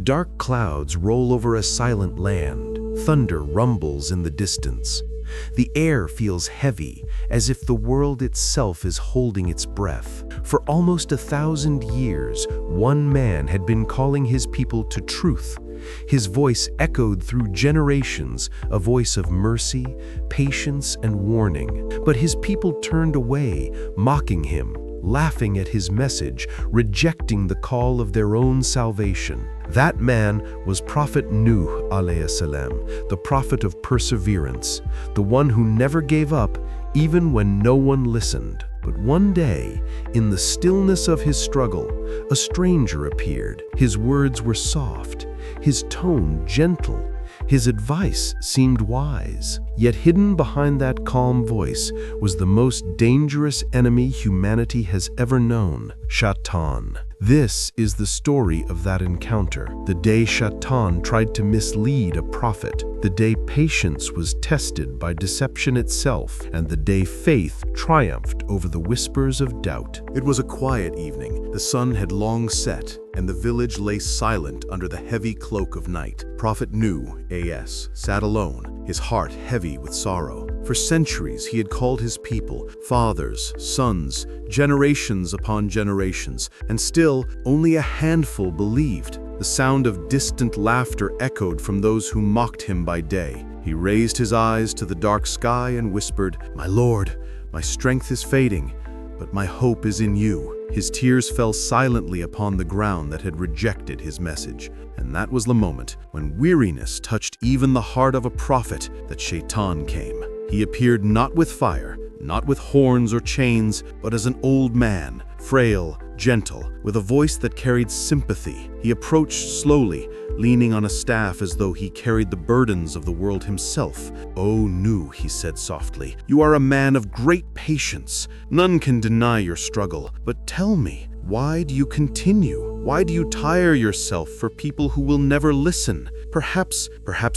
Dark clouds roll over a silent land. Thunder rumbles in the distance. The air feels heavy, as if the world itself is holding its breath. For almost 1,000 years, one man had been calling his people to truth. His voice echoed through generations, a voice of mercy, patience, and warning. But his people turned away, mocking him, laughing at his message, rejecting the call of their own salvation. That man was Prophet Nuh alayhi salam, the prophet of perseverance, the one who never gave up even when no one listened. But one day, in the stillness of his struggle, a stranger appeared. His words were soft, his tone gentle, his advice seemed wise. Yet hidden behind that calm voice was the most dangerous enemy humanity has ever known, shaytan. This is the story of that encounter, the day shaytan tried to mislead a prophet, the day patience was tested by deception itself, and the day faith triumphed over the whispers of doubt. It was a quiet evening. The sun had long set, and the village lay silent under the heavy cloak of night. Prophet Nuh a.s. sat alone, his heart heavy with sorrow. For centuries he had called his people, fathers, sons, generations upon generations, and still only a handful believed. The sound of distant laughter echoed from those who mocked him by day. He raised his eyes to the dark sky and whispered, "My Lord, my strength is fading, but my hope is in you." His tears fell silently upon the ground that had rejected his message. And that was the moment when weariness touched even the heart of a prophet that shaytan came. He appeared not with fire, not with horns or chains, but as an old man, frail, gentle, with a voice that carried sympathy. He approached slowly, leaning on a staff as though he carried the burdens of the world himself. "O Nuh," he said softly, "you are a man of great patience. None can deny your struggle. But tell me, why do you continue? Why do you tire yourself for people who will never listen? Perhaps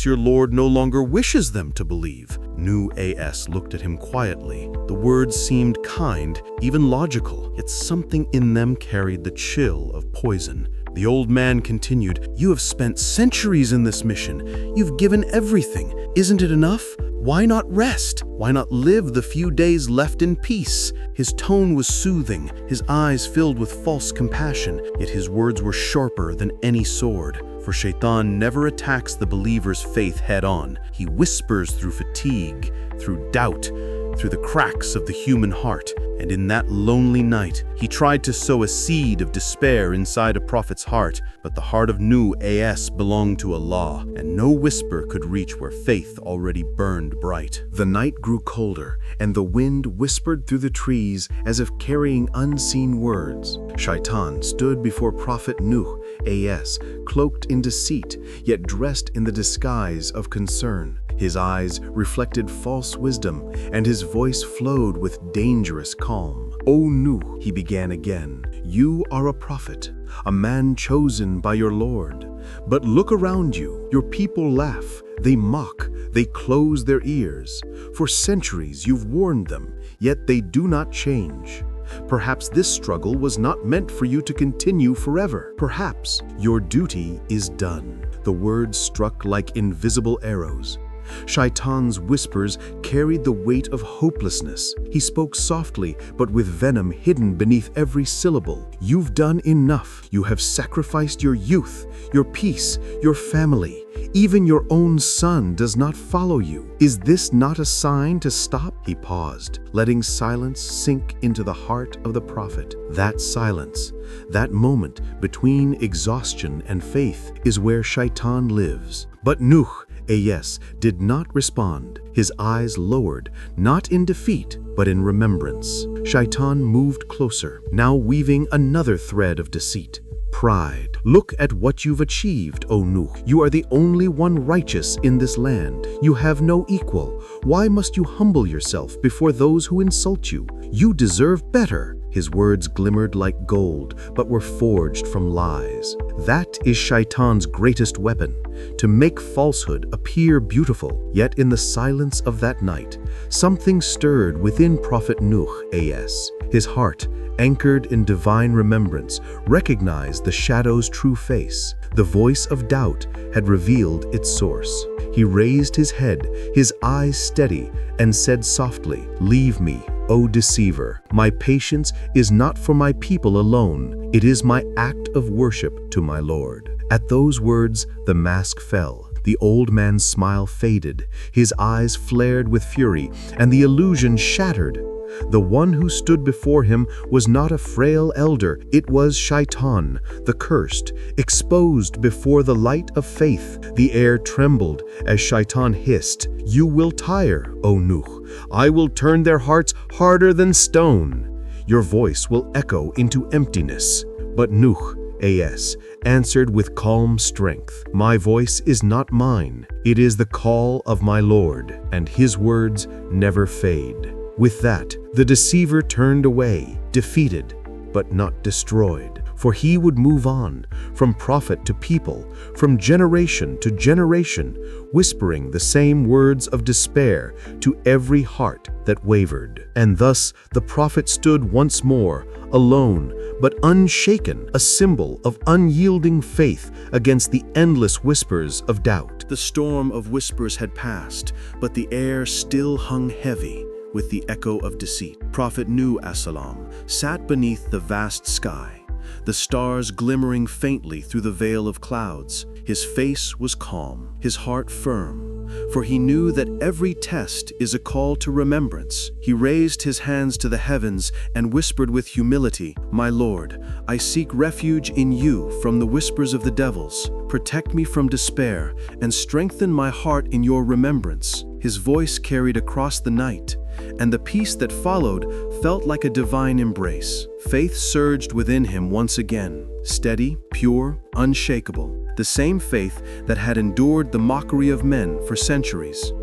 your Lord no longer wishes them to believe." Nuh a.s. looked at him quietly. The words seemed kind, even logical, yet something in them carried the chill of poison. The old man continued, "You have spent centuries in this mission. You've given everything. Isn't it enough? Why not rest? Why not live the few days left in peace?" His tone was soothing, his eyes filled with false compassion, yet his words were sharper than any sword. For shaytan never attacks the believer's faith head-on. He whispers through fatigue, through doubt, through the cracks of the human heart. And in that lonely night, he tried to sow a seed of despair inside a prophet's heart, but the heart of Nuh a.s. belonged to Allah, and no whisper could reach where faith already burned bright. The night grew colder, and the wind whispered through the trees as if carrying unseen words. Shaytan stood before Prophet Nuh a.s., cloaked in deceit, yet dressed in the disguise of concern. His eyes reflected false wisdom, and his voice flowed with dangerous calm. "O Nuh," he began again, "you are a prophet, a man chosen by your Lord. But look around you. Your people laugh, they mock, they close their ears. For centuries you've warned them, yet they do not change. Perhaps this struggle was not meant for you to continue forever. Perhaps your duty is done." The words struck like invisible arrows. Shaitan's whispers carried the weight of hopelessness. He spoke softly, but with venom hidden beneath every syllable. "You've done enough. You have sacrificed your youth, your peace, your family. Even your own son does not follow you. Is this not a sign to stop?" He paused, letting silence sink into the heart of the prophet. That silence, that moment between exhaustion and faith, is where shaitan lives. But Nuh a.s. did not respond. His eyes lowered, not in defeat, but in remembrance. Shaitan moved closer, now weaving another thread of deceit. Pride. "Look at what you've achieved, O Nuh. You are the only one righteous in this land. You have no equal. Why must you humble yourself before those who insult you? You deserve better." His words glimmered like gold, but were forged from lies. That is shaytan's greatest weapon, to make falsehood appear beautiful. Yet in the silence of that night, something stirred within Prophet Nuh a.s. His heart, anchored in divine remembrance, recognized the shadow's true face. The voice of doubt had revealed its source. He raised his head, his eyes steady, and said softly, "Leave me, O deceiver. My patience is not for my people alone. It is my act of worship to my Lord." At those words, the mask fell. The old man's smile faded, his eyes flared with fury, and the illusion shattered. The one who stood before him was not a frail elder, it was shaytan, the cursed, exposed before the light of faith. The air trembled as shaytan hissed, "You will tire, O Nuh. I will turn their hearts harder than stone. Your voice will echo into emptiness." But Nuh a.s. answered with calm strength, "My voice is not mine. It is the call of my Lord, and his words never fade." With that, the deceiver turned away, defeated, but not destroyed. For he would move on, from prophet to people, from generation to generation, whispering the same words of despair to every heart that wavered. And thus the prophet stood once more, alone but unshaken, a symbol of unyielding faith against the endless whispers of doubt. The storm of whispers had passed, but the air still hung heavy with the echo of deceit. Prophet Nuh as-salam sat beneath the vast sky, the stars glimmering faintly through the veil of clouds. His face was calm, his heart firm, for he knew that every test is a call to remembrance. He raised his hands to the heavens and whispered with humility, "My Lord, I seek refuge in you from the whispers of the devils. Protect me from despair and strengthen my heart in your remembrance." His voice carried across the night, and the peace that followed felt like a divine embrace. Faith surged within him once again, steady, pure, unshakable. The same faith that had endured the mockery of men for centuries.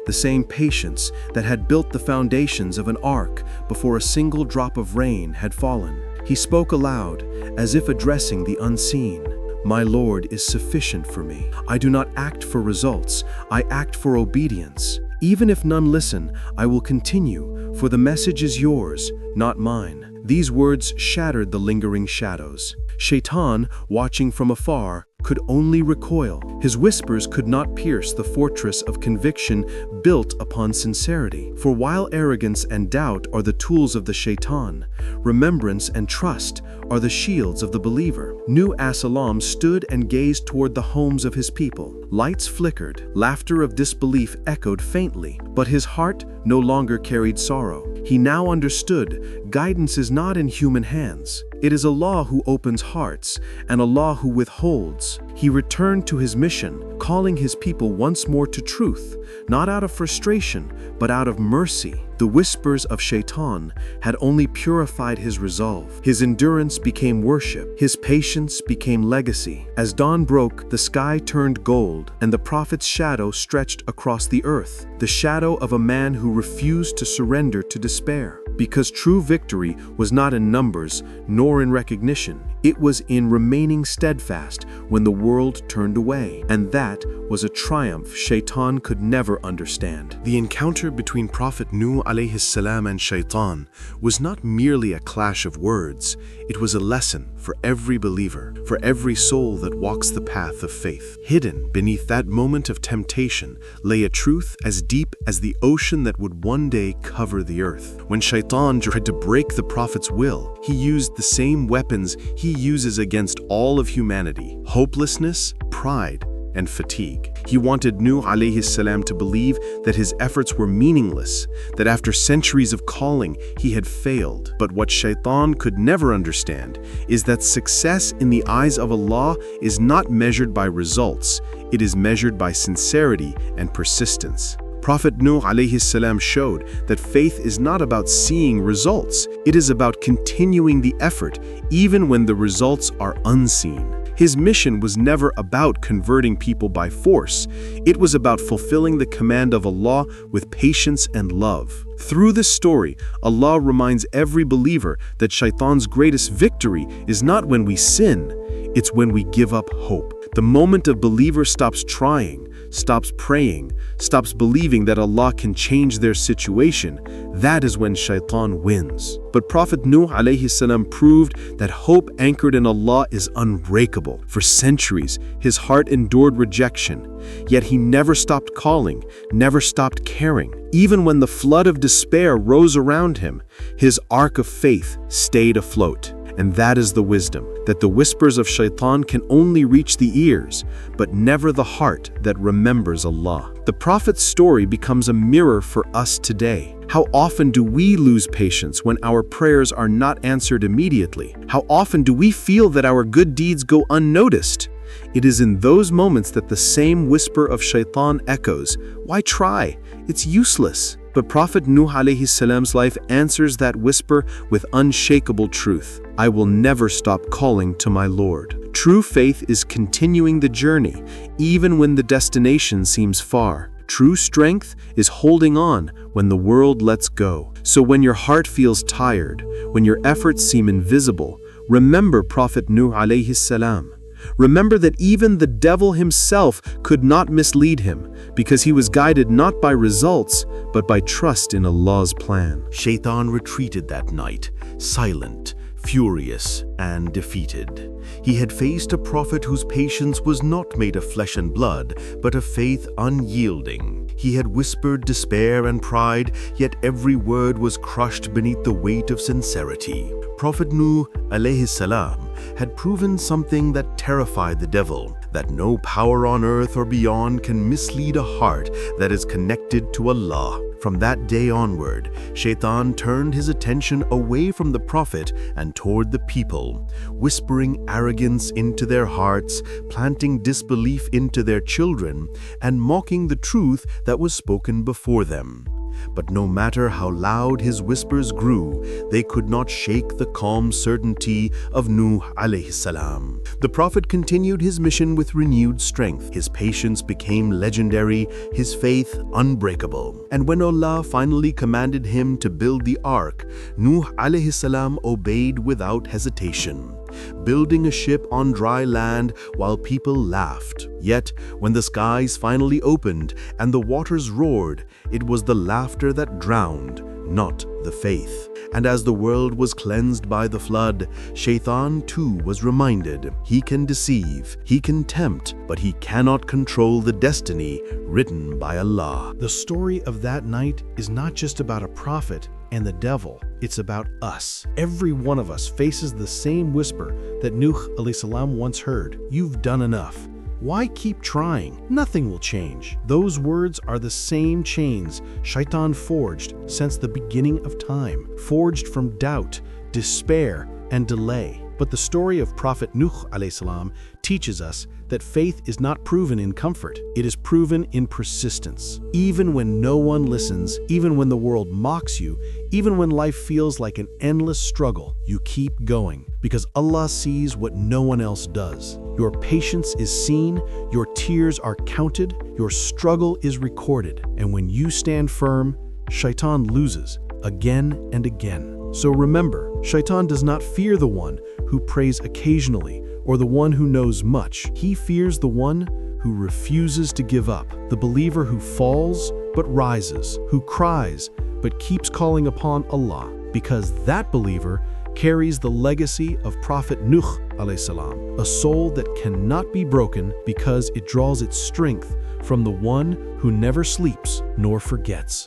The same patience that had built the foundations of an ark before a single drop of rain had fallen. He spoke aloud, as if addressing the unseen. "My Lord is sufficient for me. I do not act for results, I act for obedience. Even if none listen, I will continue, for the message is yours, not mine." These words shattered the lingering shadows. Shaytan, watching from afar, could only recoil. His whispers could not pierce the fortress of conviction built upon sincerity. For while arrogance and doubt are the tools of the shaytan, remembrance and trust are the shields of the believer. Nuh as-salam stood and gazed toward the homes of his people. Lights flickered, laughter of disbelief echoed faintly, but his heart no longer carried sorrow. He now understood guidance is not in human hands. It is Allah who opens hearts and Allah who withholds. He returned to his mission, calling his people once more to truth, not out of frustration, but out of mercy. The whispers of shaytan had only purified his resolve. His endurance became worship. His patience became legacy. As dawn broke, the sky turned gold, and the prophet's shadow stretched across the earth, the shadow of a man who refused to surrender to despair. Because true victory was not in numbers, nor in recognition. It was in remaining steadfast when the world turned away. And that was a triumph shaytan could never understand. The encounter between Prophet Nuh alayhi salam and shaytan was not merely a clash of words. It was a lesson for every believer, for every soul that walks the path of faith. Hidden beneath that moment of temptation lay a truth as deep as the ocean that would one day cover the earth. When shaytan tried to break the prophet's will, he used the same weapons he uses against all of humanity: hopelessness, pride, and fatigue. He wanted Nuh alayhi salam to believe that his efforts were meaningless, that after centuries of calling, he had failed. But what shaytan could never understand is that success in the eyes of Allah is not measured by results, it is measured by sincerity and persistence. Prophet Nuh alayhi salam showed that faith is not about seeing results, it is about continuing the effort even when the results are unseen. His mission was never about converting people by force. It was about fulfilling the command of Allah with patience and love. Through this story, Allah reminds every believer that shaitan's greatest victory is not when we sin, it's when we give up hope. The moment a believer stops trying, stops praying, stops believing that Allah can change their situation, that is when shaitan wins. But Prophet Nuh alayhi salam proved that hope anchored in Allah is unbreakable. For centuries, his heart endured rejection, yet he never stopped calling, never stopped caring. Even when the flood of despair rose around him, his ark of faith stayed afloat. And that is the wisdom, that the whispers of shaitan can only reach the ears, but never the heart that remembers Allah. The Prophet's story becomes a mirror for us today. How often do we lose patience when our prayers are not answered immediately? How often do we feel that our good deeds go unnoticed? It is in those moments that the same whisper of shaitan echoes, "Why try? It's useless." But Prophet Nuh alayhi salam's life answers that whisper with unshakable truth. "I will never stop calling to my Lord." True faith is continuing the journey, even when the destination seems far. True strength is holding on when the world lets go. So when your heart feels tired, when your efforts seem invisible, remember Prophet Nuh alayhi salam. Remember that even the devil himself could not mislead him, because he was guided not by results, but by trust in Allah's plan. Shaitan retreated that night, silent, furious, and defeated. He had faced a prophet whose patience was not made of flesh and blood, but of faith unyielding. He had whispered despair and pride, yet every word was crushed beneath the weight of sincerity. Prophet Nuh alayhi salam had proven something that terrified the devil, that no power on earth or beyond can mislead a heart that is connected to Allah. From that day onward, shaitan turned his attention away from the prophet and toward the people, whispering arrogance into their hearts, planting disbelief into their children, and mocking the truth that was spoken before them. But no matter how loud his whispers grew, they could not shake the calm certainty of Nuh alayhi salam. The prophet continued his mission with renewed strength. His patience became legendary, his faith unbreakable. And when Allah finally commanded him to build the ark, Nuh alayhi salam obeyed without hesitation, building a ship on dry land while people laughed. Yet, when the skies finally opened and the waters roared, it was the laughter that drowned, not the faith. And as the world was cleansed by the flood, shaitan too was reminded, he can deceive, he can tempt, but he cannot control the destiny written by Allah. The story of that night is not just about a prophet and the devil, it's about us. Every one of us faces the same whisper that Nuh alayhi salam once heard, "You've done enough. Why keep trying? Nothing will change." Those words are the same chains shaitan forged since the beginning of time, forged from doubt, despair, and delay. But the story of Prophet Nuh alayhi salam teaches us that faith is not proven in comfort, it is proven in persistence. Even when no one listens, even when the world mocks you, even when life feels like an endless struggle, you keep going, because Allah sees what no one else does. Your patience is seen, your tears are counted, your struggle is recorded, and when you stand firm, shaitan loses again and again. So remember, shaitan does not fear the one who prays occasionally or the one who knows much. He fears the one who refuses to give up, the believer who falls but rises, who cries but keeps calling upon Allah, because that believer carries the legacy of Prophet Nuh alayhi salam, a soul that cannot be broken because it draws its strength from the one who never sleeps nor forgets.